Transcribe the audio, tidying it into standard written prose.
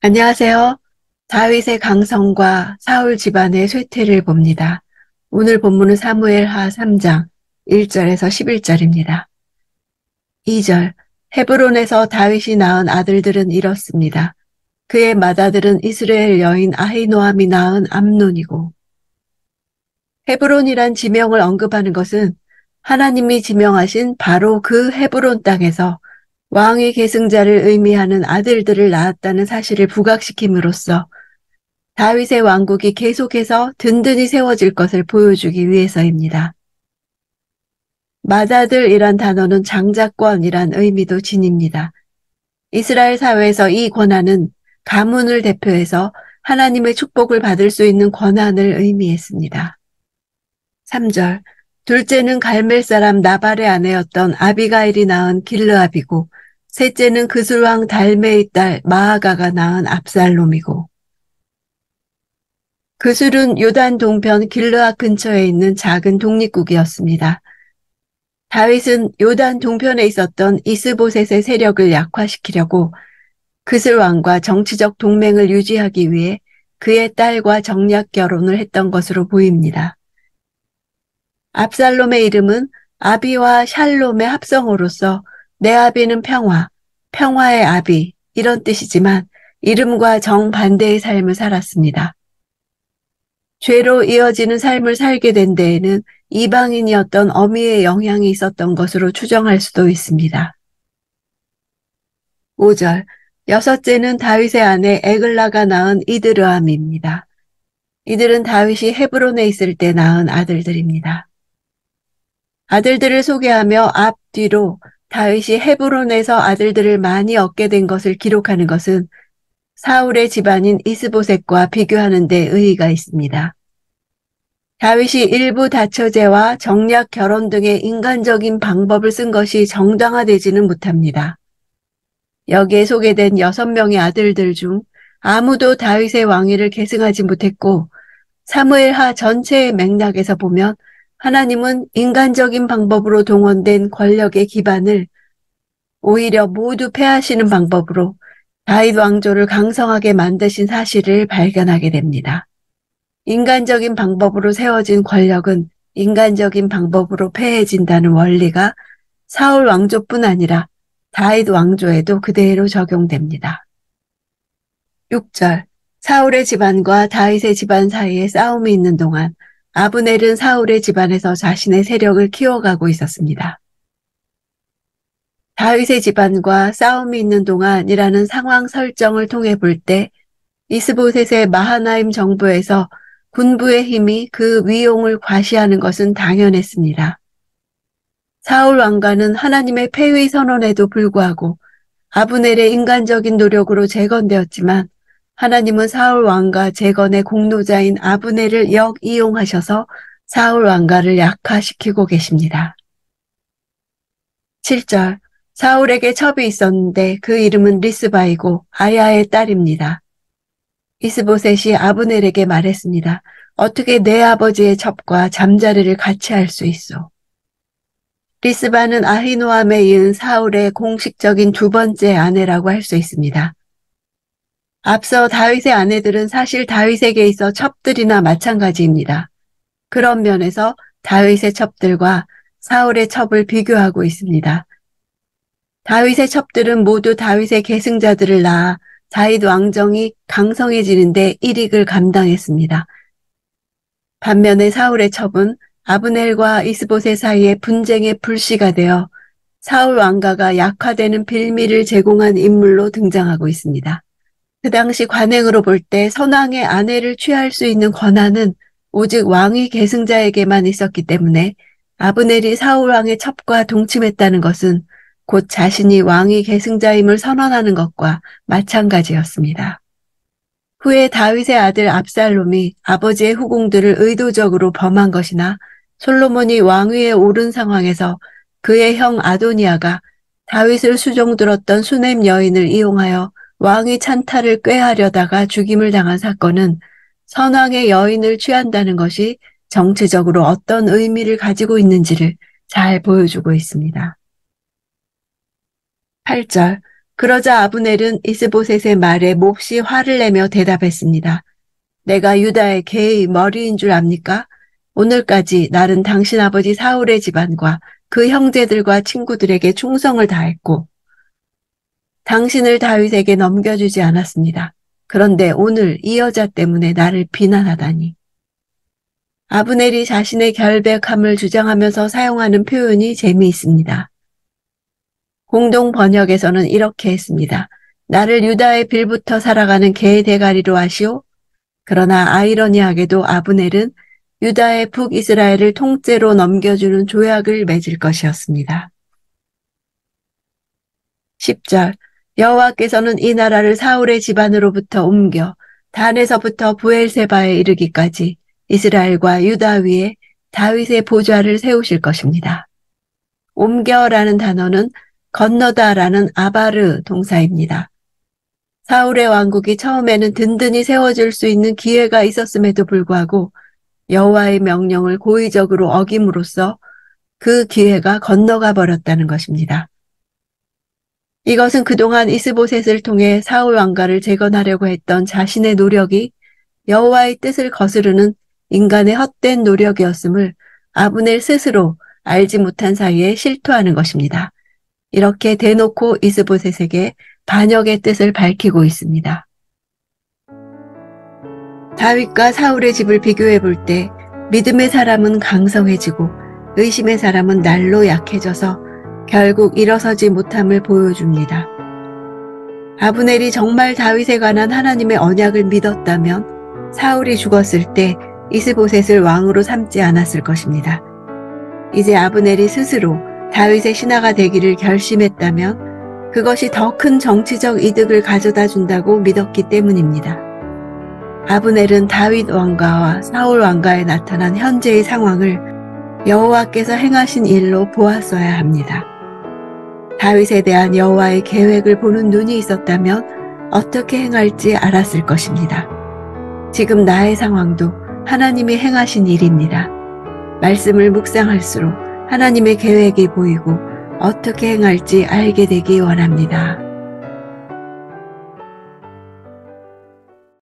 안녕하세요. 다윗의 강성과 사울 집안의 쇠퇴를 봅니다. 오늘 본문은 사무엘하 3장 1절에서 11절입니다. 2절, 헤브론에서 다윗이 낳은 아들들은 이렇습니다. 그의 맏아들은 이스라엘 여인 아히노함이 낳은 암논이고. 헤브론이란 지명을 언급하는 것은 하나님이 지명하신 바로 그 헤브론 땅에서 왕의 계승자를 의미하는 아들들을 낳았다는 사실을 부각시킴으로써 다윗의 왕국이 계속해서 든든히 세워질 것을 보여주기 위해서입니다. 맏아들이란 단어는 장자권이란 의미도 지닙니다. 이스라엘 사회에서 이 권한은 가문을 대표해서 하나님의 축복을 받을 수 있는 권한을 의미했습니다. 3절, 둘째는 갈멜 사람 나발의 아내였던 아비가일이 낳은 길르압이고, 셋째는 그술왕 달메의 딸 마아가가 낳은 압살롬이고. 그술은 요단 동편 길르앗 근처에 있는 작은 독립국이었습니다. 다윗은 요단 동편에 있었던 이스보셋의 세력을 약화시키려고 그술 왕과 정치적 동맹을 유지하기 위해 그의 딸과 정략 결혼을 했던 것으로 보입니다. 압살롬의 이름은 아비와 샬롬의 합성어로서 내 아비는 평화, 평화의 아비 이런 뜻이지만 이름과 정반대의 삶을 살았습니다. 죄로 이어지는 삶을 살게 된 데에는 이방인이었던 어미의 영향이 있었던 것으로 추정할 수도 있습니다. 5절, 여섯째는 다윗의 아내 에글라가 낳은 이드르암입니다. 이들은 다윗이 헤브론에 있을 때 낳은 아들들입니다. 아들들을 소개하며 앞뒤로 다윗이 헤브론에서 아들들을 많이 얻게 된 것을 기록하는 것은 사울의 집안인 이스보셋과 비교하는 데 의의가 있습니다. 다윗이 일부 다처제와 정략 결혼 등의 인간적인 방법을 쓴 것이 정당화되지는 못합니다. 여기에 소개된 6명의 아들들 중 아무도 다윗의 왕위를 계승하지 못했고 사무엘하 전체의 맥락에서 보면 하나님은 인간적인 방법으로 동원된 권력의 기반을 오히려 모두 패하시는 방법으로 다윗 왕조를 강성하게 만드신 사실을 발견하게 됩니다. 인간적인 방법으로 세워진 권력은 인간적인 방법으로 패해진다는 원리가 사울 왕조뿐 아니라 다윗 왕조에도 그대로 적용됩니다. 6절, 사울의 집안과 다윗의 집안 사이에 싸움이 있는 동안 아브넬은 사울의 집안에서 자신의 세력을 키워가고 있었습니다. 다윗의 집안과 싸움이 있는 동안이라는 상황 설정을 통해 볼 때 이스보셋의 마하나임 정부에서 군부의 힘이 그 위용을 과시하는 것은 당연했습니다. 사울 왕가는 하나님의 폐위 선언에도 불구하고 아브넬의 인간적인 노력으로 재건되었지만 하나님은 사울 왕가 재건의 공로자인 아브넬을 역이용하셔서 사울 왕가를 약화시키고 계십니다. 7절, 사울에게 첩이 있었는데 그 이름은 리스바이고 아야의 딸입니다. 이스보셋이 아브넬에게 말했습니다. 어떻게 내 아버지의 첩과 잠자리를 같이 할 수 있어? 리스바는 아히노함에 이은 사울의 공식적인 두 번째 아내라고 할 수 있습니다. 앞서 다윗의 아내들은 사실 다윗에게 있어 첩들이나 마찬가지입니다. 그런 면에서 다윗의 첩들과 사울의 첩을 비교하고 있습니다. 다윗의 첩들은 모두 다윗의 계승자들을 낳아 다윗 왕정이 강성해지는데 일익을 감당했습니다. 반면에 사울의 첩은 아브넬과 이스보셋 사이의 분쟁의 불씨가 되어 사울 왕가가 약화되는 빌미를 제공한 인물로 등장하고 있습니다. 그 당시 관행으로 볼 때 선왕의 아내를 취할 수 있는 권한은 오직 왕위 계승자에게만 있었기 때문에 아브넬이 사울 왕의 첩과 동침했다는 것은 곧 자신이 왕위 계승자임을 선언하는 것과 마찬가지였습니다. 후에 다윗의 아들 압살롬이 아버지의 후궁들을 의도적으로 범한 것이나 솔로몬이 왕위에 오른 상황에서 그의 형 아도니아가 다윗을 수종들었던 수넴 여인을 이용하여 왕위 찬탈을 꾀하려다가 죽임을 당한 사건은 선왕의 여인을 취한다는 것이 정치적으로 어떤 의미를 가지고 있는지를 잘 보여주고 있습니다. 8절, 그러자 아브넬은 이스보셋의 말에 몹시 화를 내며 대답했습니다. 내가 유다의 개의 머리인 줄 압니까? 오늘까지 나는 당신 아버지 사울의 집안과 그 형제들과 친구들에게 충성을 다했고 당신을 다윗에게 넘겨주지 않았습니다. 그런데 오늘 이 여자 때문에 나를 비난하다니. 아브넬이 자신의 결백함을 주장하면서 사용하는 표현이 재미있습니다. 공동 번역에서는 이렇게 했습니다. 나를 유다의 빌부터 살아가는 개 대가리로 하시오. 그러나 아이러니하게도 아브넬은 유다의 북이스라엘을 통째로 넘겨주는 조약을 맺을 것이었습니다. 10절 여호와께서는 이 나라를 사울의 집안으로부터 옮겨 단에서부터 부엘세바에 이르기까지 이스라엘과 유다 위에 다윗의 보좌를 세우실 것입니다. 옮겨라는 단어는 건너다라는 아바르 동사입니다. 사울의 왕국이 처음에는 든든히 세워질 수 있는 기회가 있었음에도 불구하고 여호와의 명령을 고의적으로 어김으로써 그 기회가 건너가 버렸다는 것입니다. 이것은 그동안 이스보셋을 통해 사울 왕가를 재건하려고 했던 자신의 노력이 여호와의 뜻을 거스르는 인간의 헛된 노력이었음을 아브넬 스스로 알지 못한 사이에 실토하는 것입니다. 이렇게 대놓고 이스보셋에게 반역의 뜻을 밝히고 있습니다. 다윗과 사울의 집을 비교해 볼 때 믿음의 사람은 강성해지고 의심의 사람은 날로 약해져서 결국 일어서지 못함을 보여줍니다. 아브넬이 정말 다윗에 관한 하나님의 언약을 믿었다면 사울이 죽었을 때 이스보셋을 왕으로 삼지 않았을 것입니다. 이제 아브넬이 스스로 다윗의 신하가 되기를 결심했다면 그것이 더 큰 정치적 이득을 가져다 준다고 믿었기 때문입니다. 아브넬은 다윗 왕가와 사울 왕가에 나타난 현재의 상황을 여호와께서 행하신 일로 보았어야 합니다. 다윗에 대한 여호와의 계획을 보는 눈이 있었다면 어떻게 행할지 알았을 것입니다. 지금 나의 상황도 하나님이 행하신 일입니다. 말씀을 묵상할수록 하나님의 계획이 보이고 어떻게 행할지 알게 되기 원합니다.